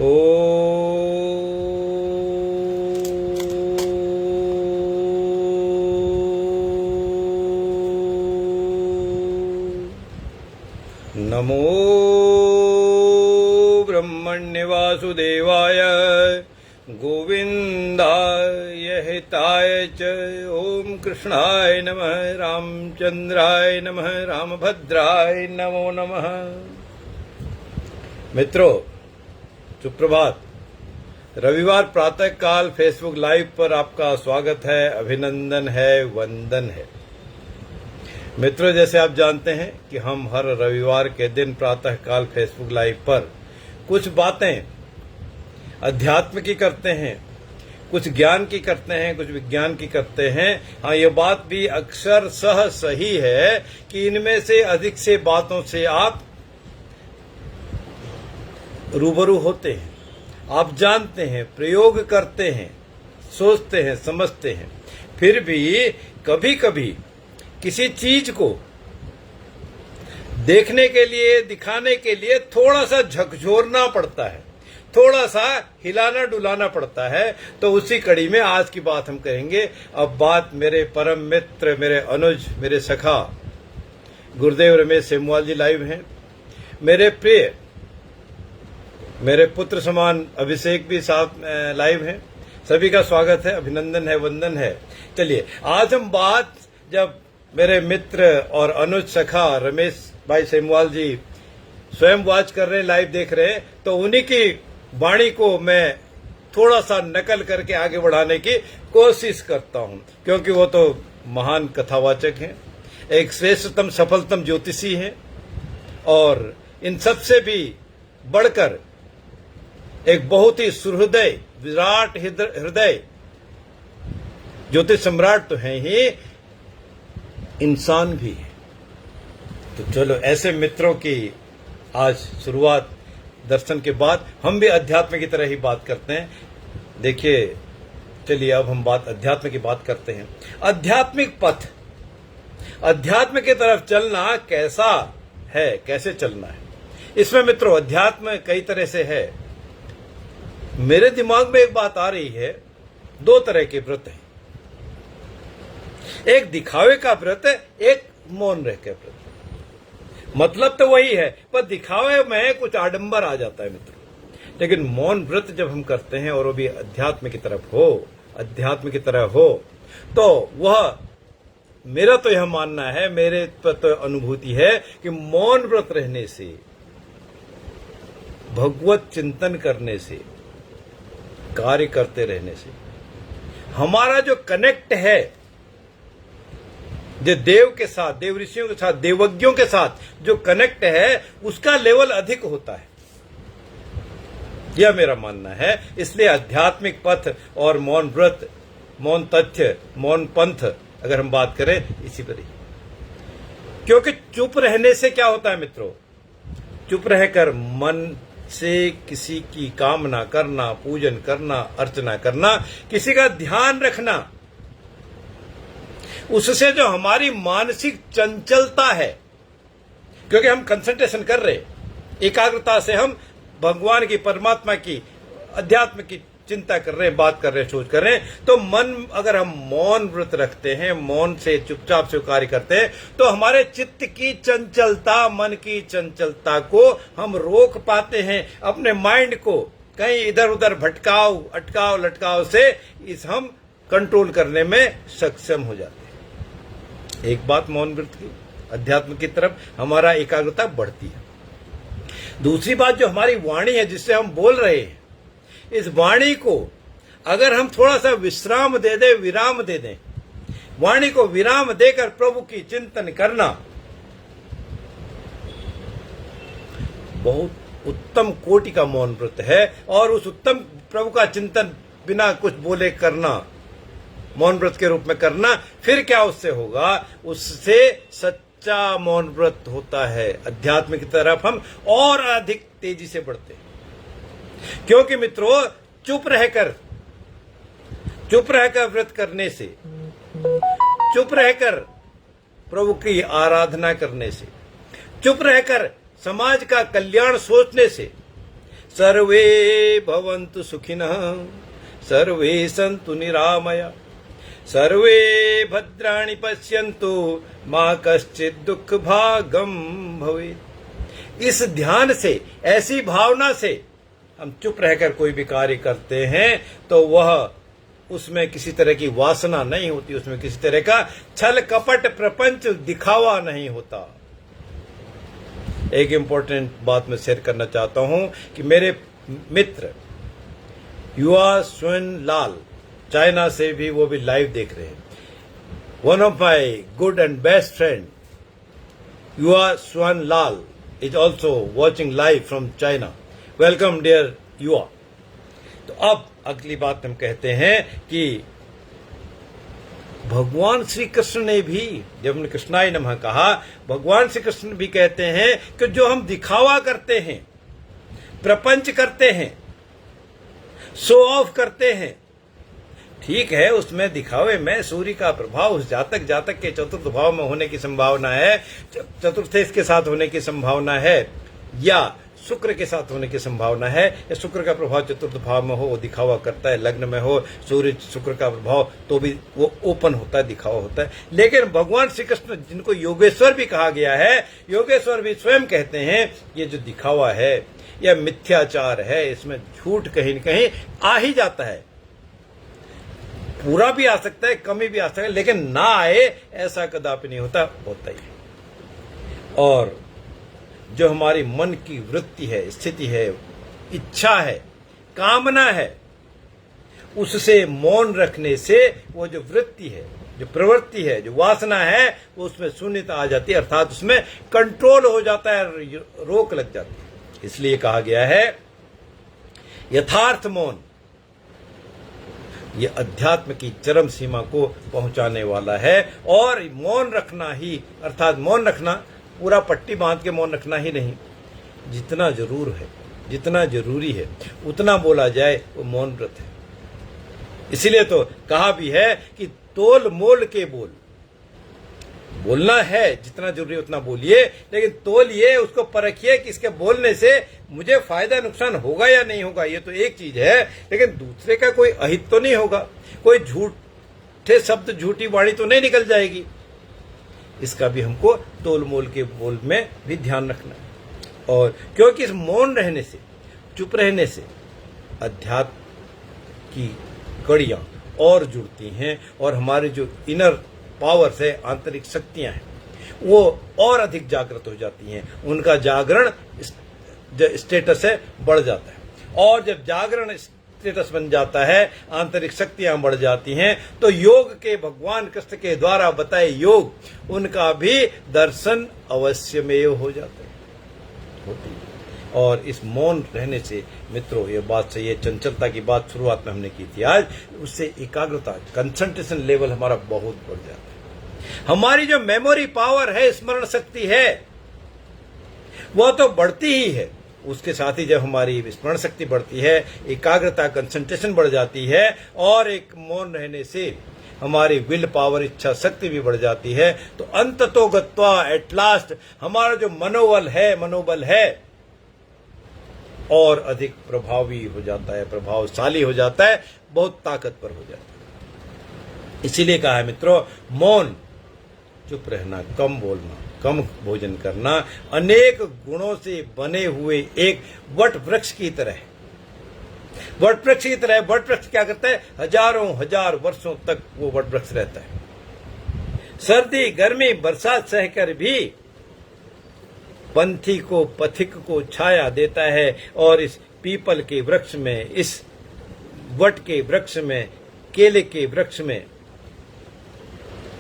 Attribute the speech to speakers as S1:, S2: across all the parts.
S1: ओ नमो ब्रह्मण्य वासुदेवाय गोविंदाय हिताय च। ओम कृष्णाय नमः, रामचंद्राय नमः, रामभद्राय नमो नमः। मित्रों, सुप्रभात। रविवार प्रातः काल फेसबुक लाइव पर आपका स्वागत है, अभिनंदन है, वंदन है। मित्रों, जैसे आप जानते हैं कि हम हर रविवार के दिन प्रातः काल फेसबुक लाइव पर कुछ बातें अध्यात्म की करते हैं, कुछ ज्ञान की करते हैं, कुछ विज्ञान की करते हैं। हाँ, ये बात भी अक्षरशः सही है कि इनमें से अधिक से बातों से आप रूबरू होते हैं, आप जानते हैं, प्रयोग करते हैं, सोचते हैं, समझते हैं। फिर भी कभी कभी किसी चीज को देखने के लिए, दिखाने के लिए थोड़ा सा झकझोरना पड़ता है, थोड़ा सा हिलाना डुलाना पड़ता है। तो उसी कड़ी में आज की बात हम करेंगे। अब बात मेरे परम मित्र, मेरे अनुज, मेरे सखा गुरुदेव रमेश सेमवाल जी लाइव हैं। मेरे प्रिय, मेरे पुत्र समान अभिषेक भी साथ लाइव हैं। सभी का स्वागत है, अभिनंदन है, वंदन है। चलिए, आज हम बात, जब मेरे मित्र और अनुज सखा रमेश भाई सेमवाल जी स्वयं वॉच कर रहे हैं, लाइव देख रहे हैं, तो उन्हीं की वाणी को मैं थोड़ा सा नकल करके आगे बढ़ाने की कोशिश करता हूं, क्योंकि वो तो महान कथावाचक हैं, एक श्रेष्ठतम सफलतम ज्योतिषी हैं, और इन सबसे भी बढ़कर एक बहुत ही सुहृदय, विराट हृदय ज्योतिष सम्राट तो हैं ही, इंसान भी है। तो चलो, ऐसे मित्रों की आज शुरुआत दर्शन के बाद हम भी अध्यात्म की तरह ही बात करते हैं। देखिए, चलिए अब हम अध्यात्म की बात करते हैं। आध्यात्मिक पथ, अध्यात्म की तरफ चलना कैसा है, कैसे चलना है। इसमें मित्रों अध्यात्म कई तरह से है। मेरे दिमाग में एक बात आ रही है, दो तरह के व्रत हैं, एक दिखावे का व्रत है, एक मौन रह के व्रत। मतलब तो वही है, पर दिखावे में कुछ आडंबर आ जाता है मित्रों। लेकिन मौन व्रत जब हम करते हैं और वो भी अध्यात्म की तरफ हो, अध्यात्म की तरह हो, तो वह, मेरा तो यह मानना है, मेरे पर तो अनुभूति है कि मौन व्रत रहने से, भगवत चिंतन करने से, कार्य करते रहने से हमारा जो कनेक्ट है, जो देव के साथ, देव ऋषियों के साथ, देवज्ञों के साथ जो कनेक्ट है, उसका लेवल अधिक होता है। यह मेरा मानना है। इसलिए आध्यात्मिक पथ और मौन व्रत, मौन तथ्य, मौन पंथ, अगर हम बात करें इसी पर ही। क्योंकि चुप रहने से क्या होता है मित्रों, चुप रहकर मन से किसी की कामना करना, पूजन करना, अर्चना करना, किसी का ध्यान रखना, उससे जो हमारी मानसिक चंचलता है, क्योंकि हम कंसंट्रेशन कर रहे, एकाग्रता से हम भगवान की, परमात्मा की, अध्यात्म की चिंता कर रहे हैं, बात कर रहे हैं, सोच कर रहे हैं, तो मन, अगर हम मौन व्रत रखते हैं, मौन से चुपचाप से कार्य करते हैं, तो हमारे चित्त की चंचलता, मन की चंचलता को हम रोक पाते हैं। अपने माइंड को कहीं इधर उधर भटकाव, अटकाव, लटकाव से इस हम कंट्रोल करने में सक्षम हो जाते हैं। एक बात मौन व्रत की, अध्यात्म की तरफ हमारा एकाग्रता बढ़ती है। दूसरी बात, जो हमारी वाणी है, जिससे हम बोल रहे हैं, इस वाणी को अगर हम थोड़ा सा विश्राम दे दें, विराम दे दें, वाणी को विराम देकर प्रभु की चिंतन करना, बहुत उत्तम कोटि का मौन व्रत है। और उस उत्तम प्रभु का चिंतन बिना कुछ बोले करना, मौन व्रत के रूप में करना, फिर क्या उससे होगा, उससे सच्चा मौन व्रत होता है। अध्यात्म की तरफ हम और अधिक तेजी से बढ़ते हैं। क्योंकि मित्रों, चुप रहकर व्रत करने से, चुप रहकर प्रभु की आराधना करने से, चुप रहकर समाज का कल्याण सोचने से, सर्वे भवन्तु सुखिनः, सर्वे सन्तु निरामया, सर्वे भद्राणि पश्यन्तु, मा कश्चित् दुःख भागं भवेत्। इस ध्यान से, ऐसी भावना से हम चुप रहकर कोई भी कार्य करते हैं तो वह उसमें किसी तरह की वासना नहीं होती, उसमें किसी तरह का छल कपट प्रपंच दिखावा नहीं होता। एक इंपॉर्टेंट बात मैं शेयर करना चाहता हूं कि मेरे मित्र युवा स्वयं लाल, चाइना से भी, वो भी लाइव देख रहे हैं। One of my good and best friend Yuva Swayam Lal is also watching live from China. Welcome dear Yuva. तो अब अगली बात हम कहते हैं कि भगवान श्री कृष्ण ने भी, जब हमने कृष्णाय नमः कहा, भगवान श्री कृष्ण भी कहते हैं कि जो हम दिखावा करते हैं, प्रपंच करते हैं, शो ऑफ करते हैं, ठीक है, उसमें दिखावे में सूर्य का प्रभाव उस जातक के चतुर्थ भाव में होने की संभावना है, चतुर्थेश के साथ होने की संभावना है, या शुक्र के साथ होने की संभावना है, या शुक्र का प्रभाव चतुर्थ भाव में हो, वो दिखावा करता है। लग्न में हो सूर्य शुक्र का प्रभाव तो भी वो ओपन होता है, दिखावा होता है। लेकिन भगवान श्री कृष्ण, जिनको योगेश्वर भी कहा गया है, योगेश्वर भी स्वयं कहते हैं ये जो दिखावा है, यह मिथ्याचार है, इसमें झूठ कहीं न कहीं आ ही जाता है। पूरा भी आ सकता है, कमी भी आ सकता है, लेकिन ना आए ऐसा कदापि नहीं होता, होता ही है। और जो हमारी मन की वृत्ति है, स्थिति है, इच्छा है, कामना है, उससे मौन रखने से वो जो वृत्ति है, जो प्रवृत्ति है, जो वासना है, वो उसमें शून्यता आ जाती है, अर्थात उसमें कंट्रोल हो जाता है, रोक लग जाती है। इसलिए कहा गया है यथार्थ मौन ये अध्यात्म की चरम सीमा को पहुंचाने वाला है। और मौन रखना ही, अर्थात मौन रखना पूरा पट्टी बांध के मौन रखना ही नहीं, जितना जरूर है, जितना जरूरी है उतना बोला जाए, वो मौन व्रत है। इसीलिए तो कहा भी है कि तोल मोल के बोल, बोलना है जितना जरूरी उतना बोलिए, लेकिन तोलिए, उसको परखिए कि इसके बोलने से मुझे फायदा नुकसान होगा या नहीं होगा, ये तो एक चीज है, लेकिन दूसरे का कोई अहित तो नहीं होगा, कोई झूठे शब्द, झूठी वाणी तो नहीं निकल जाएगी। इसका भी हमको तोल मोल के बोल में भी ध्यान रखना है। और क्योंकि इस मौन रहने से, चुप रहने से अध्यात्म की कड़ियां और जुड़ती हैं, और हमारे जो इनर पावर्स है, आंतरिक शक्तियां हैं, वो और अधिक जागृत हो जाती हैं, उनका जागरण जो स्टेटस है बढ़ जाता है। और जब जागरण स्टेटस बन जाता है, आंतरिक शक्तियां बढ़ जाती हैं, तो योग के, भगवान कृष्ण के द्वारा बताए योग, उनका भी दर्शन अवश्यमेव हो जाता है, होती है। और इस मौन रहने से मित्रों, ये बात सही है, चंचलता की बात शुरुआत में हमने की थी आज, उससे एकाग्रता, कंसंट्रेशन लेवल हमारा बहुत बढ़ जाता है। हमारी जो मेमोरी पावर है, स्मरण शक्ति है, वह तो बढ़ती ही है, उसके साथ ही जब हमारी स्मरण शक्ति बढ़ती है, एकाग्रता, कंसंट्रेशन बढ़ जाती है, और एक मौन रहने से हमारी विल पावर, इच्छा शक्ति भी बढ़ जाती है, तो अंततो गत्वा, एट लास्ट हमारा जो मनोबल है और अधिक प्रभावी हो जाता है, प्रभावशाली हो जाता है, बहुत ताकतवर हो जाता है। इसीलिए कहा है मित्रों, मौन, चुप रहना, कम बोलना, कम भोजन करना, अनेक गुणों से बने हुए एक वट वृक्ष की तरह है। वट वृक्ष की तरह वट वृक्ष क्या करता है? हजारों हजार वर्षों तक वो वट वृक्ष रहता है। सर्दी, गर्मी, बरसात सहकर भी पंथी को, पथिक को छाया देता है। और इस पीपल के वृक्ष में, इस वट के वृक्ष में, केले के वृक्ष में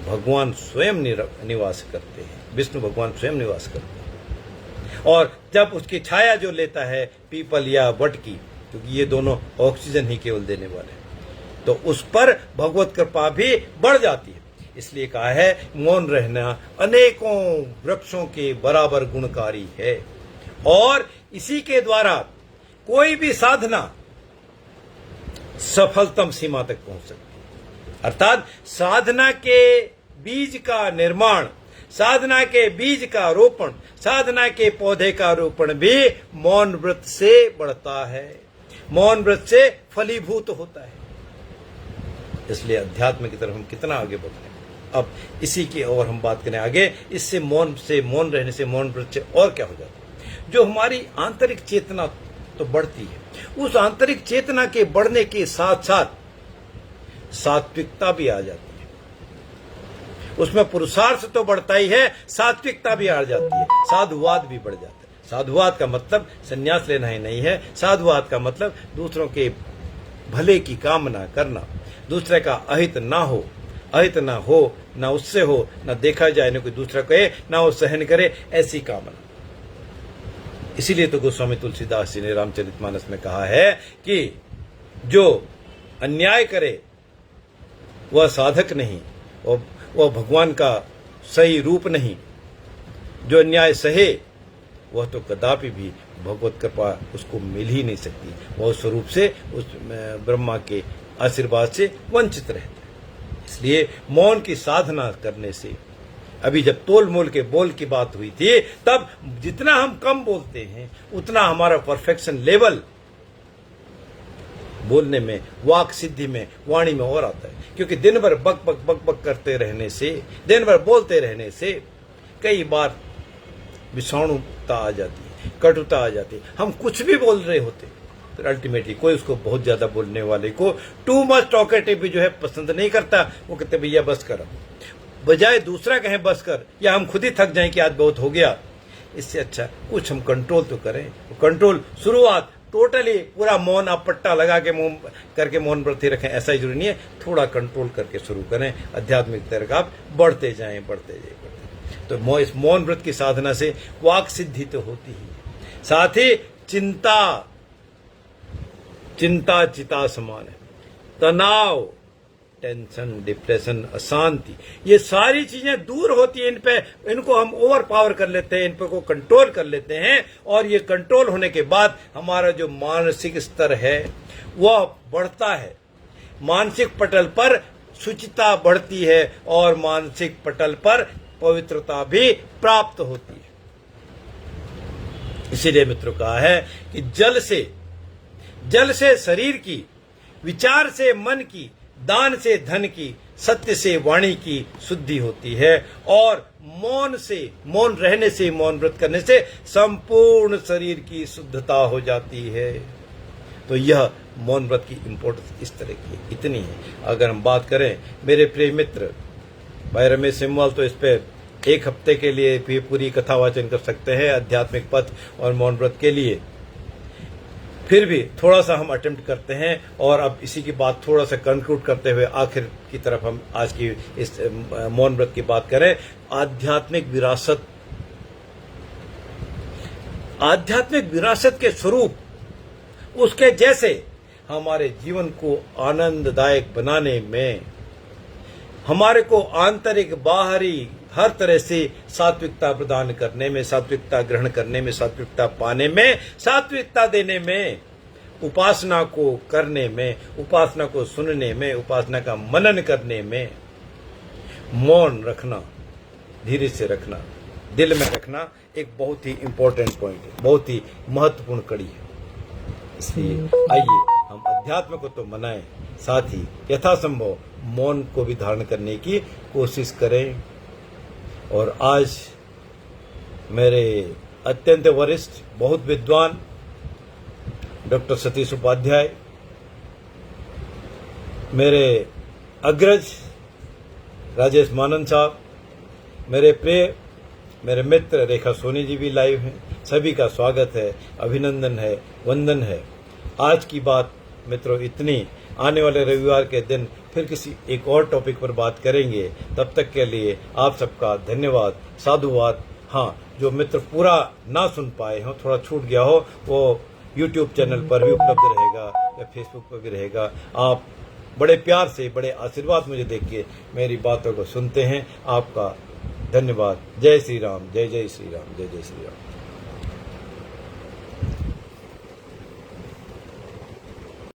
S1: भगवान स्वयं निवास करते हैं, विष्णु भगवान स्वयं निवास करते हैं। और जब उसकी छाया जो लेता है पीपल या वट की, क्योंकि ये दोनों ऑक्सीजन ही केवल देने वाले हैं, तो उस पर भगवत कृपा भी बढ़ जाती है। इसलिए कहा है मौन रहना अनेकों वृक्षों के बराबर गुणकारी है। और इसी के द्वारा कोई भी साधना सफलतम सीमा तक पहुंच सकती है। अर्थात साधना के बीज का निर्माण, साधना के बीज का रोपण, साधना के पौधे का रोपण भी मौन व्रत से बढ़ता है, मौन व्रत से फलीभूत होता है। इसलिए अध्यात्म की तरफ हम कितना आगे बढ़ रहे हैं। अब इसी की और हम बात करें आगे। इससे मौन रहने से, मौन व्रत से और क्या हो जाता है? जो हमारी आंतरिक चेतना तो बढ़ती है, उस आंतरिक चेतना के बढ़ने के साथ साथ सात्विकता भी आ जाती है। उसमें पुरुषार्थ तो बढ़ता ही है, सात्विकता भी आ जाती है, साधुवाद भी बढ़ जाता है। साधुवाद का मतलब संन्यास लेना ही नहीं है। साधुवाद का मतलब दूसरों के भले की कामना करना, दूसरे का अहित ना हो, अहित ना हो, ना उससे हो, ना देखा जाए, ना कोई दूसरा कहे, ना वो सहन करे, ऐसी कामना। इसीलिए तो गोस्वामी तुलसीदास जी ने रामचरितमानस में कहा है कि जो अन्याय करे वह साधक नहीं, वह भगवान का सही रूप नहीं। जो अन्याय सहे वह तो कदापि भी भगवत कृपा उसको मिल ही नहीं सकती। वह स्वरूप से, उस ब्रह्मा के आशीर्वाद से वंचित रहता है। इसलिए मौन की साधना करने से, अभी जब तोल मोल के बोल की बात हुई थी, तब जितना हम कम बोलते हैं उतना हमारा परफेक्शन लेवल बोलने में, वाक सिद्धि में, वाणी में और आता है। क्योंकि दिन भर बक बक बक बक करते रहने से, दिन भर बोलते रहने से कई बार विषाणुता आ जाती है, कटुता आ जाती है। हम कुछ भी बोल रहे होते, तो अल्टीमेटली कोई उसको बहुत ज्यादा बोलने वाले को, टू मच टॉकेटिव भी जो है पसंद नहीं करता। वो कहते भैया बस करो, बजाय दूसरा कहें बस कर, या हम खुद ही थक जाएं कि आज बहुत हो गया। इससे अच्छा कुछ हम कंट्रोल तो करें। कंट्रोल शुरुआत टोटली पूरा मौन आप पट्टा लगा के मौन करके मौन व्रत ही रखें, ऐसा ही जरूरी नहीं है। थोड़ा कंट्रोल करके शुरू करें, आध्यात्मिक तरफ आप बढ़ते जाएं, बढ़ते जाएं। तो इस मौन व्रत की साधना से वाक सिद्धि तो होती ही, साथ ही चिंता चिता समान है। तनाव, टेंशन, डिप्रेशन, अशांति, ये सारी चीजें दूर होती हैं। इनको हम ओवर पावर कर लेते हैं, इन पे को कंट्रोल कर लेते हैं, और ये कंट्रोल होने के बाद हमारा जो मानसिक स्तर है वह बढ़ता है। मानसिक पटल पर शुचिता बढ़ती है और मानसिक पटल पर पवित्रता भी प्राप्त होती है। इसीलिए मित्रों कहा है कि जल से शरीर की, विचार से मन की, दान से धन की, सत्य से वाणी की शुद्धि होती है। और मौन रहने से, मौन व्रत करने से संपूर्ण शरीर की शुद्धता हो जाती है। तो यह मौन व्रत की इंपॉर्टेंस इस तरह की इतनी है। अगर हम बात करें मेरे प्रिय मित्र भाई रमेश सिमवाल, तो इस पे एक हफ्ते के लिए भी पूरी कथा वाचन कर सकते हैं आध्यात्मिक पथ और मौन व्रत के लिए। फिर भी थोड़ा सा हम अटेम्प्ट करते हैं, और अब इसी की बात थोड़ा सा कंक्लूड करते हुए आखिर की तरफ हम आज की इस मौन व्रत की बात करें। आध्यात्मिक विरासत के स्वरूप उसके जैसे हमारे जीवन को आनंददायक बनाने में, हमारे को आंतरिक बाहरी हर तरह से सात्विकता प्रदान करने में, सात्विकता ग्रहण करने में, सात्विकता पाने में, सात्विकता देने में, उपासना को करने में, उपासना को सुनने में, उपासना का मनन करने में, मौन रखना, धीरे से रखना, दिल में रखना एक बहुत ही इंपॉर्टेंट पॉइंट है, बहुत ही महत्वपूर्ण कड़ी है। इसलिए आइए हम अध्यात्म को तो मनाएं, साथ ही यथासंभव मौन को भी धारण करने की कोशिश करें। और आज मेरे अत्यंत वरिष्ठ, बहुत विद्वान डॉक्टर सतीश उपाध्याय, मेरे अग्रज राजेश मानन साहब, मेरे प्रिय मेरे मित्र रेखा सोनी जी भी लाइव हैं। सभी का स्वागत है, अभिनंदन है, वंदन है। आज की बात मित्रों इतनी। आने वाले रविवार के दिन फिर किसी एक और टॉपिक पर बात करेंगे। तब तक के लिए आप सबका धन्यवाद, साधुवाद। हाँ, जो मित्र पूरा ना सुन पाए हो, थोड़ा छूट गया हो, वो YouTube चैनल पर भी उपलब्ध रहेगा या फेसबुक पर भी रहेगा। आप बड़े प्यार से, बड़े आशीर्वाद मुझे देख के मेरी बातों को सुनते हैं। आपका धन्यवाद। जय श्री राम, जय जय श्री राम, जय जय श्री राम।